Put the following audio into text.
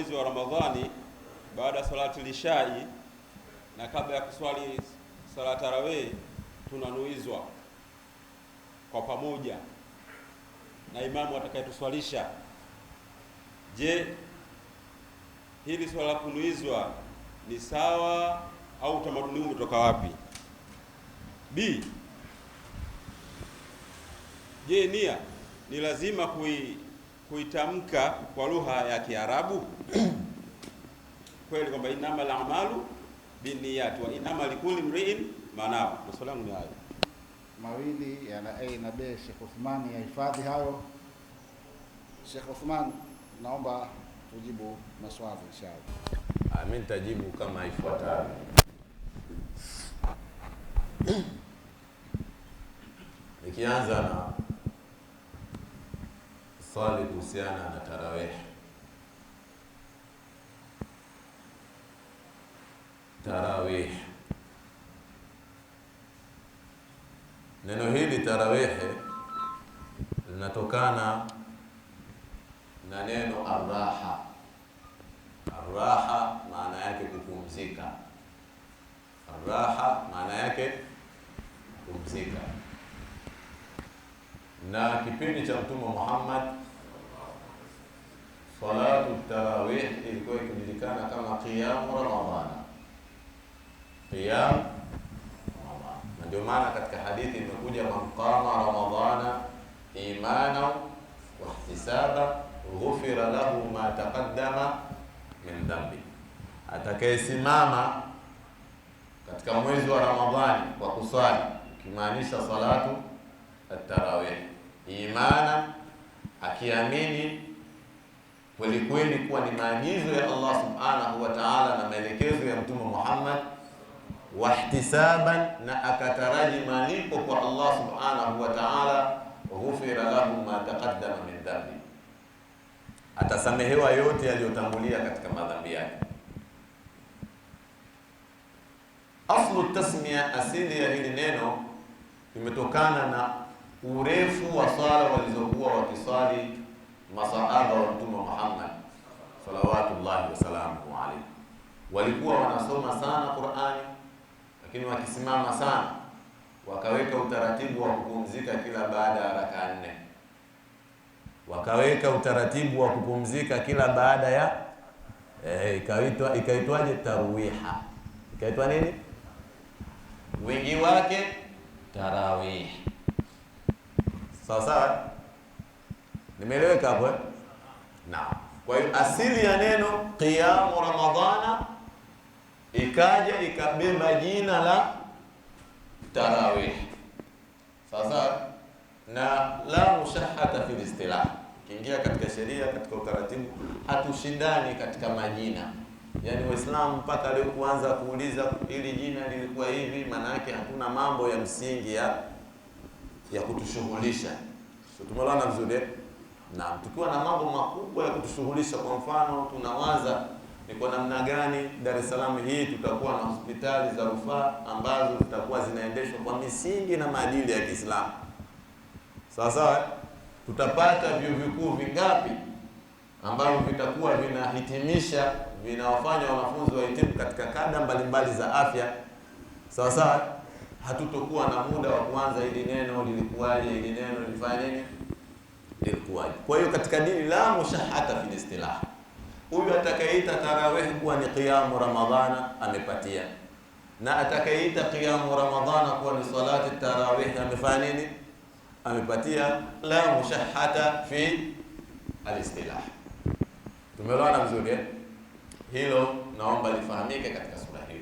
mwezi wa Ramadhani baada ya salati lishai na kabla ya kuswali sala tarawih tunanuizwa kwa pamoja na imamu atakayetuswalisha. Je, hili swala la kunuizwa ni sawa au utamaduni huu umetoka wapi? B, je, nia ni lazima kuitamka kwa lugha ya Kiarabu? Kweli kwamba innamal a'malu binniyat wa innamal likulli imri'in ma nawa. Maswali yangu ni hayo mawili yana A na B. Sheikh Uthman yahifadhi hayo. Sheikh Uthman, naomba tujibu maswali inshallah. Mimi nitajibu kama ifuatavyo. Nikianza na swali kuhusiana na tarawih. Tarawih, neno hili tarawih linatokana na neno arraha. Arraha maana yake kupumzika. Arraha maana yake kupumzika. Na kipindi cha Mtume Muhammad salatu tarawih ilikuwa ikijulikana kama qiyam Ramadhana. Qiyam Ramadhana. Ndio maana katika hadithi imekuja man qama Ramadhana imanan wa ihtisaba ghufira lahu ma taqaddama min dhanbi. Atakayesimama katika mwezi wa Ramadhani kwa kuswali, kimaanisha salatu at-tarawih, imana, akiamini kweli kweli kuwa ni maagizo ya Allah subhanahu wa ta'ala na maelekezo ya Mtume Muhammad, wa ihtisaban, na akataraji malipo kwa Allah subhanahu wa ta'ala, ghufira lahu ma taqaddama min dhanbi, atasamehewa yote yaliyotangulia katika madhambi yake. Aslu tasmiya, asili ya hili neno imetokana na urefu wa sala walizokuwa wakisali masahaba wa Mtume Muhammad salawatullahi wasalamuhu alayhi. Walikuwa wanasoma sana Qur'ani, lakini wakisimama sana, wakaweka utaratibu wa kupumzika kila baada ya rakaa 4. Wakaweka utaratibu wa kupumzika kila baada ya ikaitwaje? Tarwiha. Ikaitwa nini? Wingi wake tarawih. Sawa? Nimeeleweka hapo eh? Naam. Kwa hiyo asili ya neno qiyam Ramadhana ikaja ikabeba jina la tarawih. Sasa na la mushahhata fil istilah, kiingia katika sheria, katika utaratibu, hatushindani katika majina. Yaani Waislamu mpaka leo kuanza kuuliza ili jina lilikuwa hivi, maana yake hatuna mambo ya msingi ya kutushughulisha. So tumeona vizuri eh? Na tukiwa na mambo makubwa ya kutushughulisha, kwa mfano tunawaza ni kwa namna gani Dar es Salaam hii tutakuwa na hospitali za rufaa ambazo zitakuwa zinaendeshwa kwa misingi na maadili ya Kiislamu. Sasa tutapata vyuo vikuu vingapi ambavyo vitakuwa vinahitimisha, vinawafanya wanafunzi wahitimu katika kada mbalimbali za afya. Sasa hatutokuwa na muda wa kuanza hili neno lilikuwaje, hili neno lilifanya nini, lilikuwaje. Kwa hiyo katika dini la mushahhata fil istilah, huyu atakayeita tarawih kuwa ni qiyam Ramadhana amepatia, na atakayeita qiyam Ramadhana kuwa ni salati tarawih amefanya nini, amepatia. La mushahhata fi al-istilah. Tumeelewana vizuri eh? Hilo naomba lifahamike katika sura hii.